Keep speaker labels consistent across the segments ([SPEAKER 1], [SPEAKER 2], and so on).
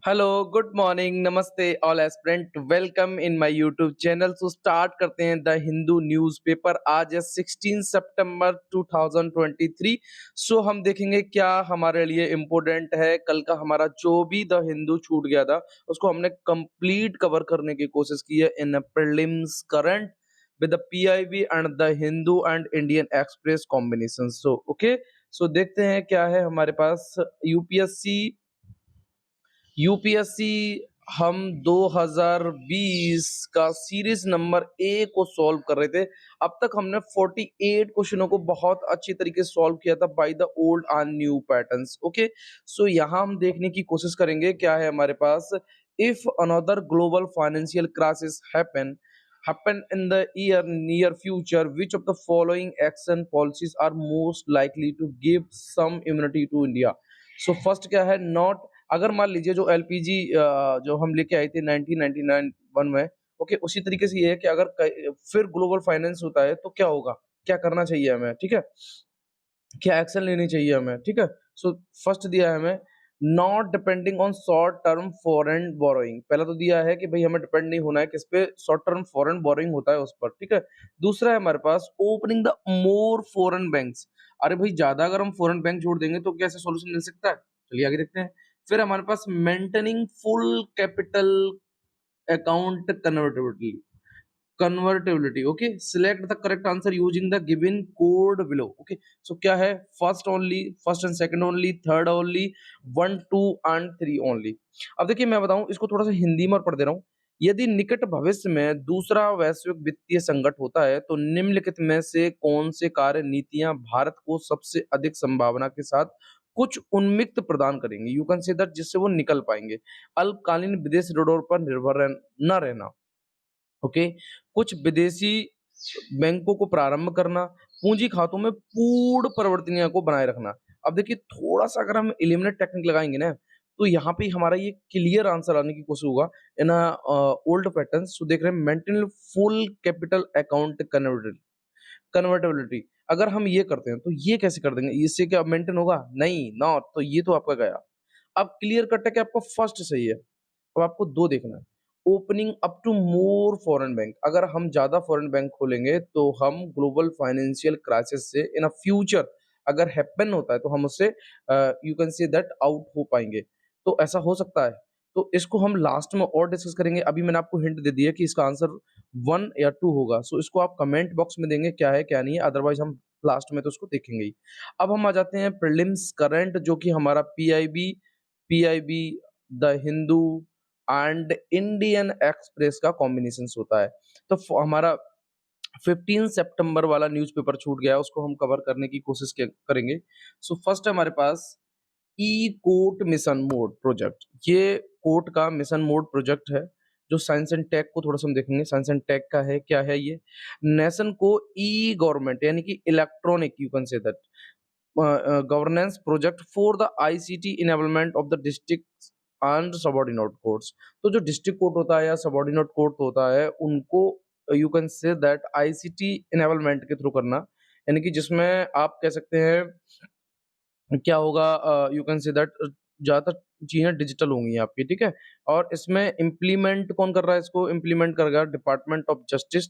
[SPEAKER 1] Hello, good morning, नमस्ते all aspirant, welcome in my YouTube channel. So start करते हैं the Hindu newspaper. आज है 16 सितंबर 2023। सो हम देखेंगे क्या हमारे लिए इम्पोर्टेंट है। कल का हमारा जो भी द हिंदू छूट गया था उसको हमने कंप्लीट कवर करने की कोशिश की है in prelims current with the PIB and the Hindu and Indian Express combination. So okay, so देखते हैं क्या है हमारे पास। यूपीएससी यूपीएससी हम 2020 का सीरीज नंबर ए को सॉल्व कर रहे थे। अब तक हमने 48 क्वेश्चनों को बहुत अच्छी तरीके से सॉल्व किया था by the old and new patterns. Okay, so यहाँ हम देखने की कोशिश करेंगे क्या है हमारे पास। If another global financial crisis happen in the near future, which of the following action policies are most likely to give some immunity to India? So first क्या है, नॉट, अगर मान लीजिए जो एलपीजी जो हम लेके आए थे 1999 वन में, ओके, उसी तरीके से ये है कि अगर फिर ग्लोबल फाइनेंस होता है तो क्या होगा, क्या करना चाहिए हमें, ठीक है, क्या एक्शन लेनी चाहिए हमें, ठीक है। सो फर्स्ट दिया है हमें not depending on short term foreign borrowing. पहला तो दिया है कि भाई हमें डिपेंड नहीं होना है किस पे, शॉर्ट टर्म फॉरेन बोरोइंग होता है उस पर, ठीक है। दूसरा है हमारे पास opening the more foreign banks. अरे भाई ज्यादा अगर हम फॉरेन बैंक जोड़ देंगे तो कैसे सॉल्यूशन मिल सकता है, चलिए आगे देखते हैं। फिर हमारे पास maintaining full capital account convertibility. Okay, select the correct answer using the given code below. Okay, so क्या है, first only, first and second only, third only, one two and three only. अब देखिए मैं बताऊं इसको थोड़ा सा हिंदी में और पढ़ दे रहा हूं। यदि निकट भविष्य में दूसरा वैश्विक वित्तीय संकट होता है तो निम्नलिखित में से कौन से कार्य नीतियां भारत को सबसे अधिक संभावना के साथ कुछ उन्मिक्त प्रदान करेंगे, यू कैन से दैट, जिससे वो निकल पाएंगे। अल्पकालीन विदेश ऋणों पर निर्भर न रहना, ओके, कुछ विदेशी बैंकों को प्रारंभ करना, पूंजी खातों में पूर्ण परिवर्तनीय को बनाए रखना। अब देखिए थोड़ा सा अगर हम एलिमिनेट टेक्निक लगाएंगे ना तो यहाँ पे हमारा ये क्लियर आंसर आने की कोशिश होगा इन ओल्ड पैटर्न। सो देख रहे हैं maintain full capital account convertibility. अगर हम ये करते हैं तो ये कैसे कर देंगे, इससे क्या मेंटेन होगा, नहीं, नॉट, तो ये तो आपका गया। अब क्लियर कट है कि आपका फर्स्ट सही है। अब आपको दो देखना है, opening up to more foreign bank. अगर हम ज्यादा फॉरेन बैंक खोलेंगे तो हम ग्लोबल फाइनेंशियल क्राइसिस से इन अ फ्यूचर अगर हैपन होता है तो हम उससे you can say that out हो पाएंगे। तो ऐसा हो सकता है, तो इसको हम लास्ट में और डिस्कस करेंगे। अभी मैंने आपको हिंट दे दिया कि इसका आंसर वन या टू होगा। सो इसको आप कमेंट बॉक्स में देंगे क्या है क्या नहीं है, अदरवाइज हम लास्ट में तो उसको देखेंगे ही। अब हम आ जाते हैं प्रीलिम्स करंट, जो कि हमारा PIB PIB the Hindu and Indian express का कॉम्बिनेशन होता है। तो हमारा 15 सितंबर वाला न्यूज़पेपर छूट गया, उसको हम कवर करने की कोशिश करेंगे। सो फर्स्ट है हमारे पास ई कोर्ट मिशन मोड प्रोजेक्ट। ये कोर्ट का मिशन मोड प्रोजेक्ट है जो साइंस एंड टेक को थोड़ा सा हम देखेंगे। साइंस एंड टेक का है, क्या है ये, नेशन को ई गवर्नमेंट यानी कि electronic, you can say that, governance project for the ICT enablement of the district and subordinate courts. तो जो डिस्ट्रिक्ट कोर्ट होता है या सबऑर्डिनेट कोर्ट होता है उनको you can say that ICT enablement के थ्रू करना, यानी कि जिसमें आप कह सकते हैं क्या होगा, यू कैन से दैट ज़्यादातर चीज़ें डिजिटल होंगी आपकी, ठीक है। और इसमें इम्प्लीमेंट कौन कर रहा है, इसको इम्प्लीमेंट करेगा department of justice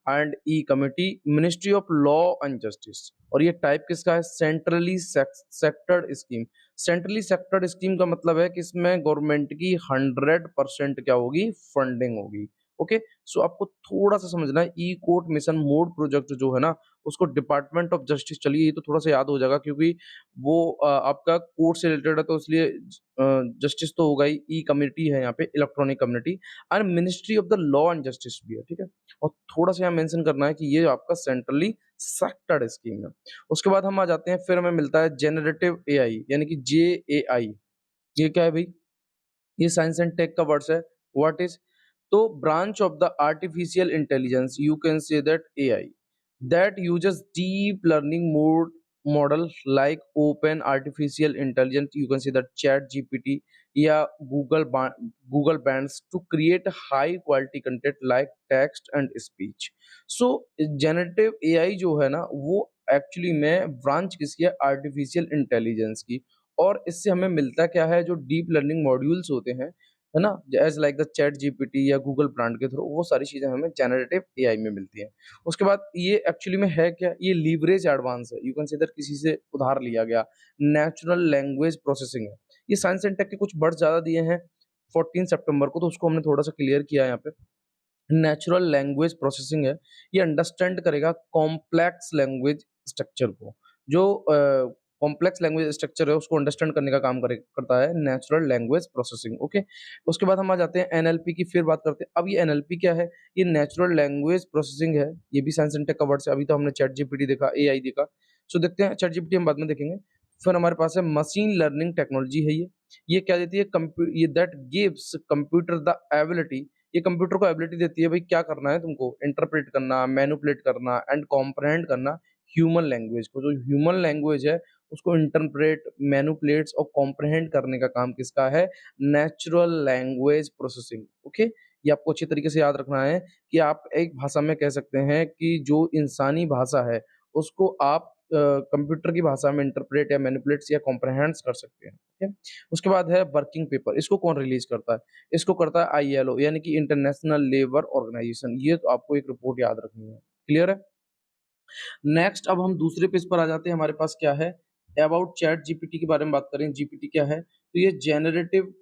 [SPEAKER 1] and E committee, ministry of law and justice. और ये टाइप किसका है, सेंट्रली सेक्टर्ड स्कीम। सेंट्रली सेक्टर्ड स्कीम का मतलब है कि इसमें गवर्नमेंट की 100% क्या होगी, फंडिंग होगी। ओके, सो आपको थोड़ा सा समझना है ई कोर्ट मिशन मोड प्रोजेक्ट जो है ना उसको डिपार्टमेंट ऑफ जस्टिस, चलिए ये तो थोड़ा सा याद हो जाएगा क्योंकि वो आपका कोर्ट से रिलेटेड है तो इसलिए जस्टिस तो होगा ही, ई कम्युनिटी है यहाँ पे, electronic community, and ministry of the law and justice भी है, ठीक है। और थोड़ा सा यहाँ मेंशन करना है कि ये आपका सेंट्रली सेक्टर्ड स्कीम है। उसके बाद हम आ जाते हैं, फिर हमें मिलता है जेनरेटिव एआई यानी कि जे ए आई। ये क्या है भाई, ये साइंस एंड टेक का वर्ड्स है। व्हाट इज, तो branch of the artificial intelligence, you can say that AI, that uses deep learning model like open artificial intelligence, you can say that chat gpt या Google bands to create high quality content like text and speech. So generative AI जो है ना वो actually में branch किसकी है, artificial intelligence की। और इससे हमें मिलता क्या है, जो डीप लर्निंग मॉड्यूल्स होते हैं, है ना? As like the chat GPT या गूगल प्रांट के थ्रू वो सारी चीज़ें हमें जनरेटिव एआई में मिलती हैं। उसके बाद ये एक्चुअली में है क्या? ये लीवरेज एडवांस है। यू कैन से दैट किसी से उधार लिया गया। नेचुरल लैंग्वेज प्रोसेसिंग है। ये साइंस एंड टेक के कुछ वर्ड्स ज़्यादा दिए हैं 14 सितंबर को, तो उसको हमने थोड़ा-सा क्लियर किया है यहाँ पे। नेचुरल लैंग्वेज प्रोसेसिंग है, ये अंडरस्टैंड करेगा कॉम्प्लेक्स लैंग्वेज स्ट्रक्चर को। जो कॉम्प्लेक्स लैंग्वेज स्ट्रक्चर है उसको अंडरस्टैंड करने का काम करता है नेचुरल लैंग्वेज प्रोसेसिंग, ओके। उसके बाद हम आ जाते हैं एनएलपी की, फिर बात करते हैं। अब ये एनएलपी क्या है? ये नेचुरल लैंग्वेज प्रोसेसिंग है। ये भी साइंस एंड टेक का वर्ड है। अभी तो हमने चैट जीपीटी देखा, एआई देखा। सो देखते हैं, चैट जीपीटी हम बाद में देखेंगे। फिर हमारे पास है मशीन लर्निंग टेक्नोलॉजी है ये क्या देती है? ये that gives computer the ability, ये कंप्यूटर को एबिलिटी देती है भाई क्या करना है तुमको, इंटरप्रेट करना, मैनिपुलेट करना एंड कॉम्प्रहेंड करना ह्यूमन लैंग्वेज को। जो ह्यूमन लैंग्वेज है उसको इंटरप्रेट, मैनिपुलेट्स और कॉम्प्रहेंड करने का काम किसका है? Natural language processing, okay. ये आपको अच्छी तरीके से याद रखना है कि आप एक भाषा में कह सकते हैं कि जो इंसानी भाषा है उसको आप कंप्यूटर की भाषा में इंटरप्रेट या मैनिपुलेट्स या कॉम्प्रहेंड्स कर सकते हैं, ओके। उसके बाद है वर्किंग पेपर। इसको कौन रिलीज करता है? इसको करता है आईएलओ, यानी कि इंटरनेशनल लेबर ऑर्गेनाइजेशन। ये तो आपको एक रिपोर्ट याद रखनी है। क्लियर है? नेक्स्ट अब हम दूसरे पेज पर आ जाते हैं। हमारे पास क्या है? अबाउट चैट जीपीटी के बारे में बात करें। जीपीटी क्या है? तो ये जेनरेटिव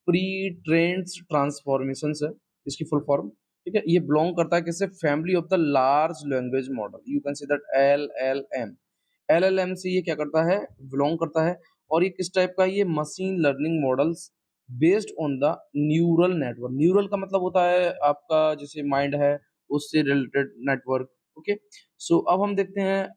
[SPEAKER 1] प्री ट्रेन्ड ट्रांसफॉर्मेशंस है, इसकी फुल फॉर्म, ठीक है। ये बिलोंग करता है किससे? Family of the large language model, you can say that LLM. LLM से ये क्या करता है? बिलोंग करता है। और ये किस टाइप का है? ये machine learning models based on the neural network. Neural का मतलब होता है आपका जैसे माइंड है उससे रिलेटेड नेटवर्क, ओके। सो अब हम देखते हैं,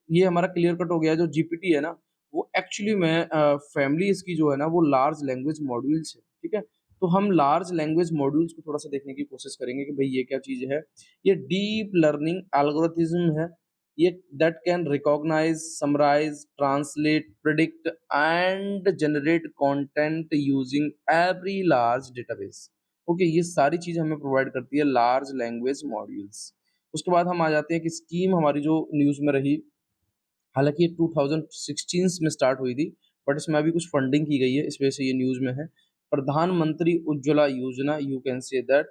[SPEAKER 1] ये हमारा क्लियर कट हो गया। जो जीपीटी है ना, वो एक्चुअली में फैमिली इसकी जो है ना वो लार्ज लैंग्वेज मॉड्यूल्स है, ठीक है। तो हम लार्ज लैंग्वेज मॉड्यूल्स को थोड़ा सा देखने की कोशिश करेंगे कि भाई ये क्या चीज है। ये डीप लर्निंग एल्गोरिथ्म है। ये that can recognise, summarise, translate, predict and generate content using every large database, okay. ये सारी चीज हमें प्रोवाइड करती है लार्ज लैंग्वेज मॉड्यूल्स। उसके बाद हम आ जाते हैं कि स्कीम हमारी जो न्यूज़ में रही, हालाँकि ये 2016 में स्टार्ट हुई थी, बट इसमें अभी कुछ फंडिंग की गई है, इस वजह से ये न्यूज़ में है। प्रधानमंत्री उज्ज्वला योजना, you can say that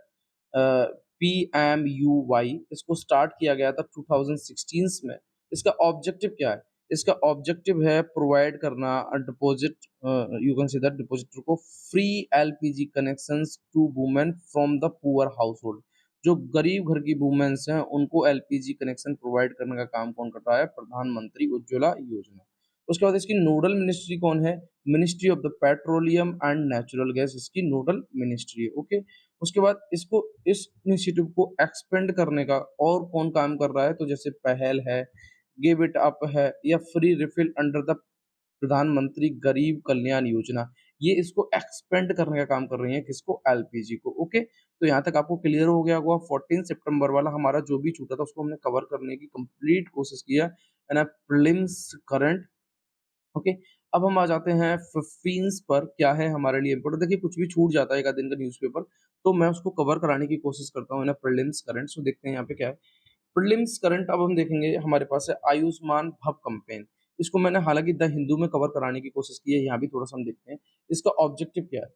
[SPEAKER 1] PMUY, इसको स्टार्ट किया गया था 2016 में। इसका ऑब्जेक्टिव क्या है? इसका ऑब्जेक्टिव है प्रोवाइड करना deposit, you can say that depositor को free LPG connections to women from the poor household. जो गरीब घर की वुमेन्स हैं उनको एलपीजी कनेक्शन प्रोवाइड करने का काम कौन कर रहा है? प्रधानमंत्री उज्ज्वला योजना। उसके बाद इसकी नोडल मिनिस्ट्री कौन है? Ministry of the petroleum and natural gas इसकी नोडल मिनिस्ट्री है, ओके। उसके बाद इसको, इस इनिशिएटिव को एक्सपेंड करने का और कौन काम कर रहा है? तो जैसे पहल है, गिव इट अप है, या फ्री रिफिल अंडर द प्रधानमंत्री गरीब कल्याण योजना, ये इसको एक्सपेंड करने का काम कर रही है किसको? एलपीजी को, ओके। तो यहाँ तक आपको क्लियर हो गया होगा। 14 सितंबर वाला हमारा जो भी छूटा था उसको हमने कवर करने की कंप्लीट कोशिश किया है ना, प्रीलिम्स करंट, ओके। अब हम आ जाते हैं 15 पर, क्या है हमारे लिए इम्पोर्टेंट। देखिए कुछ भी छूट जाता है एक आध दिन का न्यूज़पेपर, तो मैं उसको कवर कराने की कोशिश करता हूँ, है ना, प्रीलिम्स करंट। सो देखते हैं यहाँ पे क्या है। प्रीलिम्स करंट अब हम देखेंगे, हमारे पास है आयुष्मान भव कैंपेन। इसको मैंने हालांकि द हिंदू में कवर कराने की कोशिश की है, यहाँ भी थोड़ा सा हम देखते हैं इसका ऑब्जेक्टिव क्या है।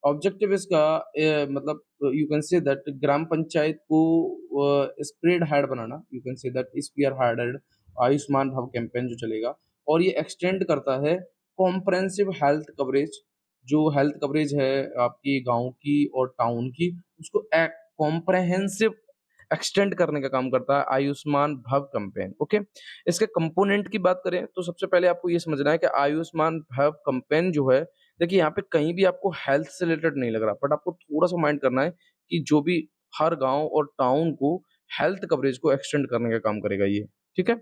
[SPEAKER 1] ऑब्जेक्टिव इसका मतलब यू कैन से दैट ग्राम पंचायत को स्प्रेड हार्ड बनाना, you can say that spearheaded Ayushman Bhav campaign जो चलेगा। और ये एक्सटेंड करता है कॉम्प्रहेंसिव हेल्थ कवरेज, जो हेल्थ कवरेज है आपकी गांव की और टाउन की, उसको कॉम्प्रहेंसिव एक्सटेंड करने का काम करता है आयुष्मान भव कैंपेन, ओके। इसके कंपोनेंट की बात करें तो सबसे पहले आपको ये समझना है कि आयुष्मान भव कैंपेन जो है, देखिए यहाँ पे कहीं भी आपको हेल्थ से रिलेटेड नहीं लग रहा, बट आपको थोड़ा सा माइंड करना है कि जो भी हर गांव और टाउन को हेल्थ कवरेज को एक्सटेंड करने का काम करेगा ये, ठीक है।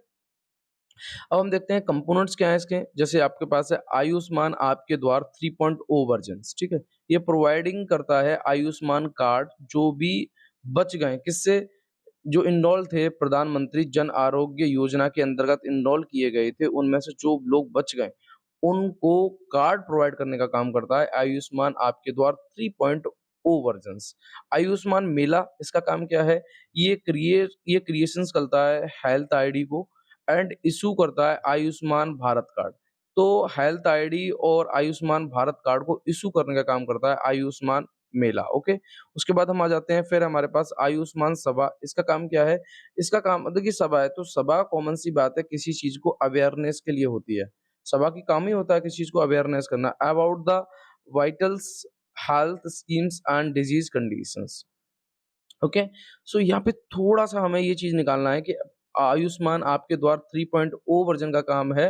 [SPEAKER 1] अब हम देखते हैं कंपोनेंट्स क्या है इसके। जैसे आपके पास है आयुष्मान आपके द्वार 3.0 वर्जन्स, ठीक है। ये प्रोवाइडिंग करता है आयुष्मान कार्ड जो भी बच गए किससे, जो इनरोल थे प्रधानमंत्री जन आरोग्य योजना के अंतर्गत इनरोल किए गए थे, उनमें से जो लोग बच गए उनको कार्ड प्रोवाइड करने का काम करता है आयुष्मान आपके द्वार 3.0 वर्जन्स। आयुष्मान मेला, इसका काम क्या है? ये क्रिएशंस करता है हेल्थ आईडी को एंड इशू करता है आयुष्मान भारत कार्ड। तो हेल्थ आईडी और आयुष्मान भारत कार्ड को इश्यू करने का काम करता है आयुष्मान मेला। ओके, उसके बाद हम आ जाते हैं फिर हमारे पास आयुष्मान सभा। इसका काम क्या है? इसका काम देखिए, सभा है तो सभा कॉमन सी बात है, किसी चीज को अवेयरनेस के लिए होती है। सभा की काम ही होता है किसी चीज को अवेयरनेस करना about the vitals health schemes and disease conditions. Okay, so यहाँ पे थोड़ा-सा हमें ये चीज़ निकालना है कि आयुष्मान आपके द्वारा 3.0 वर्ज़न का काम है,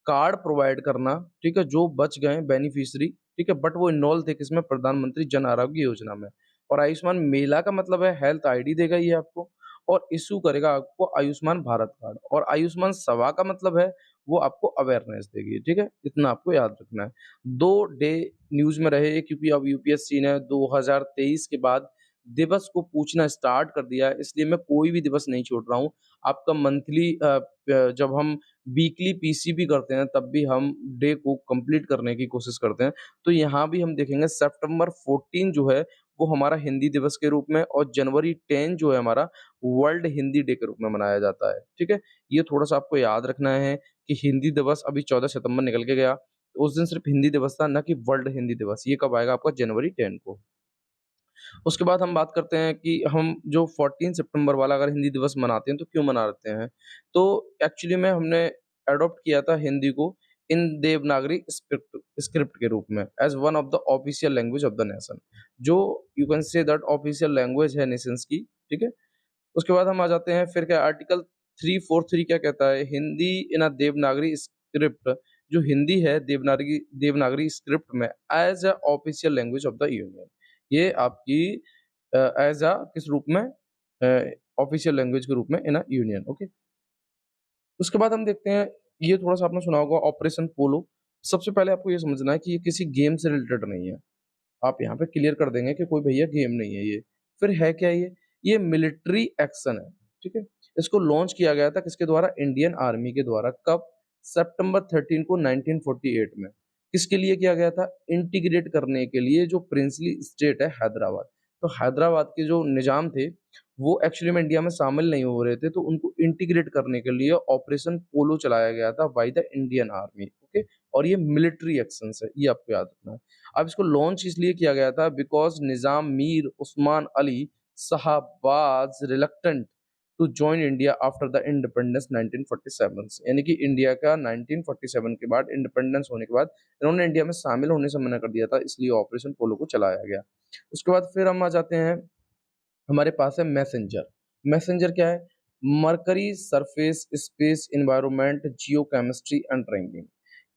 [SPEAKER 1] कार्ड प्रोवाइड करना, ठीक है? जो बच गए बेनिफिशियरी, ठीक है? बट वो इन्वॉल्व थे किसमें? प्रधानमंत्री जन आरोग्य योजना में। और आयुष्मान मेला का मतलब है हेल्थ आईडी देगा ये आपको और इश्यू करेगा आपको आयुष्मान भारत कार्ड। और आयुष्मान सेवा का मतलब है वो आपको अवेयरनेस देगी, ठीक है? इतना आपको याद रखना है। 2 डे न्यूज़ में रहे क्योंकि अब यूपीएससी ने 2023 के बाद दिवस को पूछना स्टार्ट कर दिया है, इसलिए मैं कोई भी दिवस नहीं छोड़ रहा हूँ। आपका मंथली जब हम वीकली पीसीबी करते हैं, तब भी हम डे को कंप्लीट करने की कोशिश करते हैं। तो यहाँ भी हम देखेंगे सितंबर 14 जो है, वो हमारा हिंदी दिवस के रूप में और जनवरी 10 जो है हमारा वर्ल्ड हिंदी डे के रूप में मनाया जाता है, ठीक है? ये थोड़ा-सा आपको याद रखना है कि हिंदी दिवस अभी 14 सितंबर निकल के गया, तो उस दिन सिर्फ हिंदी दिवस था, ना कि वर्ल्ड हिंदी दिवस। ये कब आएगा आपका? जनवरी 10 को। उसके बाद हम बात करते हैं कि हम जो 14 सितंबर वाला अगर हिंदी दिवस मनाते हैं तो क्यों मनाते हैं? तो एक्चुअली में हमने एडॉप्ट किया था हिंदी को इन देवनागरी स्क्रिप्ट स्क्रिप्ट के रूप में as one of the official language of the nation, जो you can say that official language है नेशंस की, ठीक है? उसके बाद हम आ जाते हैं फिर क्या आर्टिकल 343 क्या कहता है? हिंदी इन अ देवनागरी स्क्रिप्ट, जो हिंदी है देवनागरी देवनागरी स्क्रिप्ट में as a official language of the union. ये आपकी एज़ अ किस रूप में? ऑफिशियल लैंग्वेज के रूप में इन अ यूनियन, ओके। उसके बाद हम देखते हैं, ये थोड़ा-सा आपने सुना होगा ऑपरेशन पोलो। सबसे पहले आपको ये समझना है कि ये किसी गेम से रिलेटेड नहीं है। आप यहाँ पे क्लियर कर देंगे कि कोई भैया गेम नहीं है ये। फिर है क्या ये? ये मिलिट्री एक्शन है, ठीक है? इसको लॉन्च किया गया था किसके द्वारा? इंडियन आर्मी के द्वारा। कब? सितंबर 13 को 1948 में। किसके लिए किया गया था? इंटीग्रेट करने के लिए जो प्रिंसली स्टेट है हैदराबाद। तो हैदराबाद के जो निज़ाम थे, वो एक्चुअली में इंडिया में शामिल नहीं हो रहे थे, तो उनको इंटीग्रेट करने के लिए ऑपरेशन पोलो चलाया गया था by the Indian army, okay? और ये मिलिट्री एक्शंस है, ये आपको याद रखना है। अब इसको लॉन्च इसलिए किया गया था because Nizam Mir Osman Ali Sahab was reluctant to join India after the independence 1947 से, यानी कि इंडिया का 1947 के बाद इंडिपेंडेंस होने के बाद इन्होंने इंडिया में शामिल होने से मना कर दिया था, इसलिए ऑपरेशन पोलो को चलाया गया। उसके बाद फिर हम आ जाते हैं, हमारे पास है मैसेंजर। मैसेंजर क्या है? Mercury surface space environment geochemistry and ranking.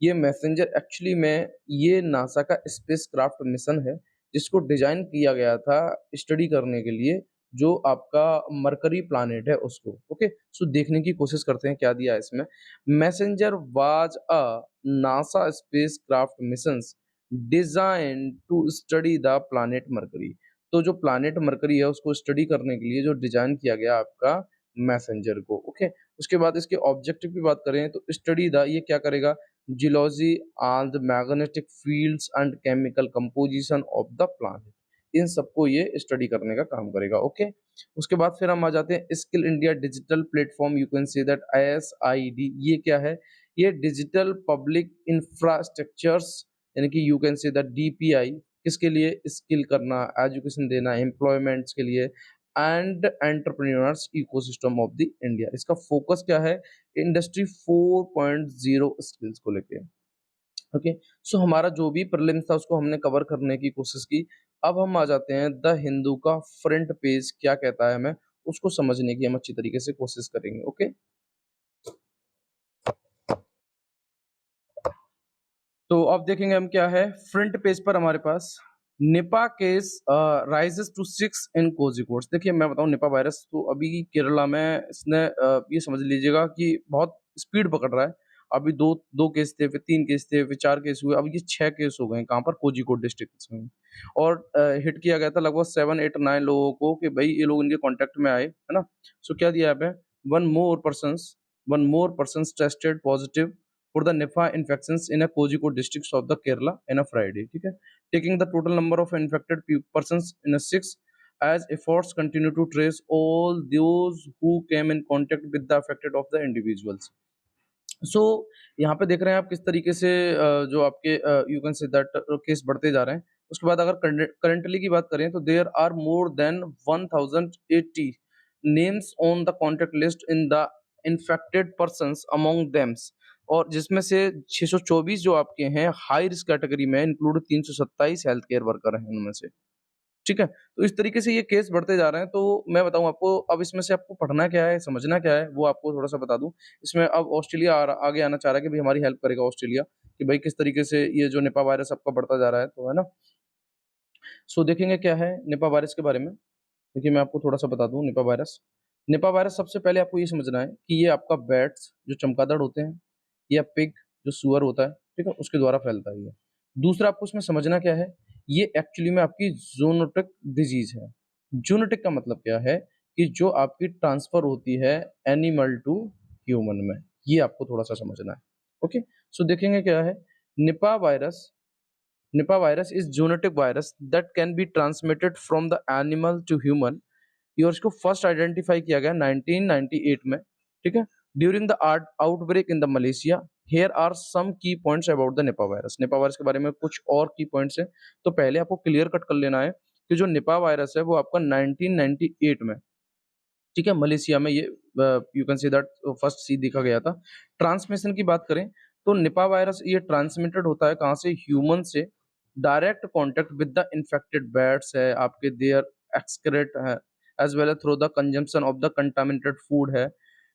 [SPEAKER 1] ये मैसेंजर एक्चुअली में ये नासा का स्पेसक्राफ्ट मिशन है, जिसको डिजाइन किया गया था स्टडी करने के लिए, जो आपका मरकरी प्लैनेट है उसको, ओके। सो देखने की कोशिश करते हैं क्या दिया है इसमें। Messenger was a NASA spacecraft missions design to study the planet Mercury. तो जो प्लैनेट मरकरी है उसको स्टडी करने के लिए जो डिजाइन किया गया आपका मैसेंजर को, ओके। उसके बाद इसके ऑब्जेक्टिव की बात करें तो स्टडी द, ये क्या करेगा? Geology and magnetic fields and chemical composition of the planet, इन सबको ये स्टडी करने का काम करेगा, ओके। उसके बाद फिर हम आ जाते हैं skill India digital platform, you can say that ISID। ये क्या है? ये डिजिटल पब्लिक इंफ्रास्ट्रक्चर्स, यानी कि you can say that DPI, किसके लिए? स्किल करना, एजुकेशन देना, एम्प्लॉयमेंट्स के लिए and entrepreneurs ecosystem of the India. इसका फोकस क्या है? इंडस्ट्री 4.0 स्किल्स को लेके, ओके। सो हमारा जो भी प्रीलिम्स था उसको हमने कवर करने की कोशिश की। अब हम आ जाते हैं द हिंदू का फ्रंट पेज क्या कहता है, हमें उसको समझने की हम अच्छी तरीके से कोशिश करेंगे, ओके। तो अब देखेंगे हम क्या है फ्रंट पेज पर हमारे पास। निपा केस राइजेस टू 6 इन कोझिकोड। देखिए मैं बताऊं, निपा वायरस तो अभी केरला में इसने ये समझ लीजिएगा कि बहुत स्पीड पकड़ रहा है। अभी दो दो केस थे, फिर 3 केस थे, फिर 4 केस हुए, अब ये 6 केस हो गए हैं। कहाँ पर? कोझिकोड डिस्ट्रिक्ट में। और हिट किया गया था लगभग 7 8 9 लोगों को कि भाई ये लोग इनके कांटेक्ट में आए, है ना। सो क्या दिया यहाँ पे? One more person one more person tested positive for the Nipah infections in a Kozhikode district of the Kerala in a Friday, ठीक है, taking the total number of infected persons in a 6 as efforts continue to trace all those who came in contact with the affected of the individuals। सो यहाँ पे देख रहे हैं आप किस तरीके से जो आपके you can say that case बढ़ते जा रहे हैं। उसके बाद अगर करंटली की बात करें तो there are more than 1080 names on the contact list in the infected persons among thems, और जिसमें से 624 जो आपके हैं हाई रिस्क कैटेगरी में, इंक्लूड 327 हेल्थ केयर वर्कर हैं उनमें से। ठीक है? तो इस तरीके से ये केस बढ़ते जा रहे हैं, तो मैं बताऊँ आपको, अब इसमें से आपको पढ़ना क्या है, समझना क्या है, वो आपको थोड़ा-सा बता दूँ। इसमें अब ऑस्ट्रेलिया आगे आना चाह रहा है कि भई हमारी हेल्प करेगा ऑस्ट्रेलिया, कि भई किस तरीके से ये जो निपा वायरस आपका बढ़ता जा रहा है, तो है ना? सो देखेंगे क्या है निपा वायरस के बारे में। देखिए मैं आपको थोड़ा-सा बता दूँ निपा वायरस। निपा वायरस सबसे पहले आपको ये समझना है कि ये आपका बैट्स जो चमगादड़ होते हैं, या पिग जो सूअर होता है, ठीक है? उसके द्वारा फैलता है ये। दूसरा आपको इसमें समझना क्या है, ये एक्चुअली में आपकी ज़ूनोटिक डिज़ीज़ है। ज़ूनोटिक का मतलब क्या है कि जो आपकी ट्रांसफ़र होती है एनिमल टू ह्यूमन में, ये आपको थोड़ा-सा समझना है। ओके? सो देखेंगे क्या है, Nipah virus Nipah virus is zoonotic virus that can be transmitted from the animal to human। ये और इसको फर्स्ट आइडेंटिफाई किया गया 1998 में, ठीक है, during the outbreak in the Malaysia. Here are some key points about the Nipah virus. Nipah virus के बारे में कुछ और की पॉइंट्स हैं, तो पहले आपको क्लियर कट कर लेना है कि जो निपा वायरस है वो आपका 1998 में, ठीक है, मलेशिया में ये you can say that first सी देखा गया था। ट्रांसमिशन की बात करें तो निपा वायरस ये ट्रांसमिटेड होता है कहाँ से, ह्यूमन से। Direct contact with the infected bats है आपके, देयर एक्सक्रेट है, as well through the consumption of the contaminated food है,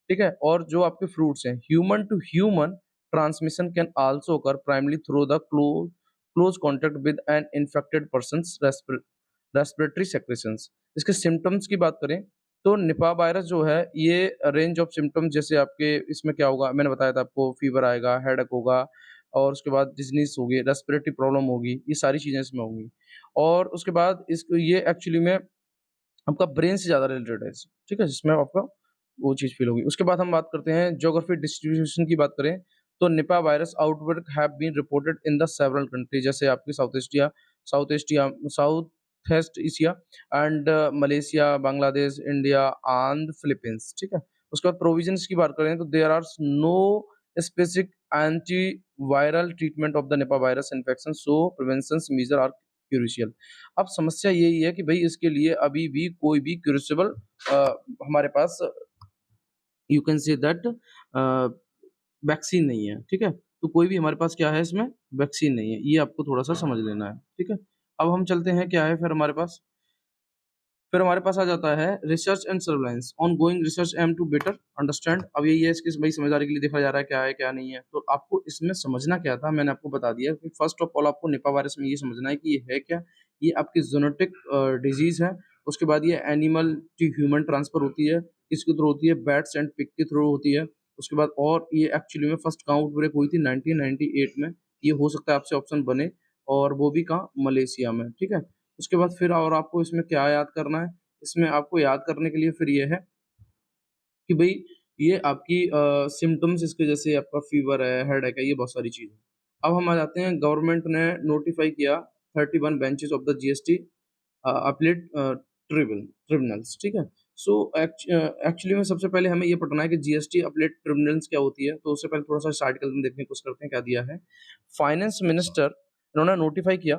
[SPEAKER 1] ठीक है, और जो आपके फ्रूट्स हैं। Human to human transmission can also occur primarily through the close contact with an infected persons respiratory secretions. इसके सिम्टम्स की बात करें तो निपा वायरस जो है ये रेंज ऑफ सिम्पटम्स, जैसे आपके इसमें क्या होगा, मैंने बताया था आपको, फीवर आएगा, हेडेक होगा, और उसके बाद डिज़नीज़ होगी, रेस्पिरेटरी प्रॉब्लम होगी, ये सारी चीज़ें इसमें होंगी। और उसके बाद इसको ये एक्चुअली में आपका ब्रेन से ज़्यादा रिलेटेड है, ठीक है? जिसमें आपका वो चीज़ फ़ील होगी। उसके बाद हम बात करते हैं ज्योग्राफी डिस्ट्रीब्यूशन की बात करें, तो Nipah virus outbreak have been reported in the several country, जैसे आपकी South East Asia and Malaysia, Bangladesh, India and Philippines, ठीक है? उसके बाद प्रोविजंस की बात करें तो there are no specific anti viral treatment of the Nipah virus infection, so prevention measure are crucial. अब समस्या यही है कि भई इसके लिए अभी भी कोई भी क्यूरेबल हमारे पास you can say that vaccine नहीं है, ठीक है? तो कोई भी हमारे पास क्या है इसमें वैक्सीन नहीं है, ये आपको थोड़ा-सा समझ लेना है, ठीक है? अब हम चलते हैं क्या है फिर हमारे पास आ जाता है research and surveillance. Ongoing research aim to better understand. अब यही है इसकी भाई समझदारी के लिए देखा जा रहा है क्या है, क्या नहीं है। तो आपको इसमें समझना क्या था, मैंने आपको बता दिया कि फर्स्ट ऑफ ऑल आपको निपा वायरस में ये समझना है कि ये है क्या? ये आपकी ज़ूनोटिक डिज़ीज़ है। उसके बाद ये एनिमल टू ह्यूमन ट्रांसफर होती है। किसके थ्रू होती है? बैट्स एंड पिग के थ्रू होती है। उसके बाद और ये एक्चुअली में फर्स्ट कहाँ आउटब्रेक हुई थी 1998 में। ये हो सकता है आपसे ऑप्शन बने, और वो भी कहाँ? मलेशिया में, ठीक है? उसके बाद फिर और आपको इसमें क्या याद करना है? इसमें आपको याद करने के लिए फिर ये है कि भई ये आपकी सिम्पटम्स इसके, जैसे आपका फ़ीवर है, हेडेक है, ये बहुत सारी चीज़ें। अब हम आ जाते हैं, गवर्नमेंट ने नोटिफ़ाई किया 31 benches of the GST appellate tribunals, ठीक है? सो एक्चुअली में सबसे पहले हमें ये पढ़ना है कि जीएसटी अपीलेट ट्रिब्यूनल्स क्या होती है, तो उससे पहले थोड़ा-सा इस आर्टिकल में देखने की कोशिश करते हैं क्या दिया है। फाइनेंस मिनिस्टर इन्होंने नोटिफ़ाई किया,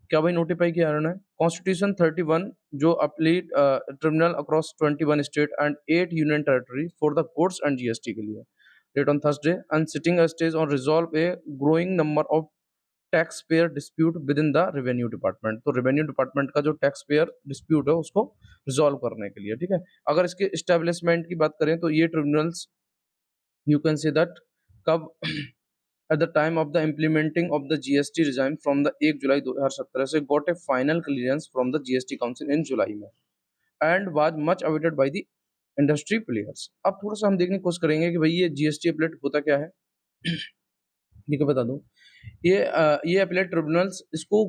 [SPEAKER 1] क्या भाई नोटिफ़ाई किया इन्होंने? कॉन्स्टिट्यूशन 31 जो appeal tribunal across 21 state and 8 union territory for the courts and GST के लिए, date on Thursday and sitting a stage on resolve a growing number of tax payer dispute within the revenue department. तो revenue department का जो tax payer dispute है उसको resolve करने के लिए, ठीक है? अगर इसके एस्टेब्लिशमेंट की बात करें तो ये tribunals you can say that कब at the time of the implementing of the GST regime from the 1 जुलाई 2017 से got a final clearance from the GST council in जुलाई में and was much awaited by the industry players। अब थोड़ा सा हम देखने की कोशिश करेंगे कि भाई ये जीएसटी अपीलेट होता क्या है। ठीक है, बता दूं, ये अपीलेट ट्रिब्यूनल्स इसको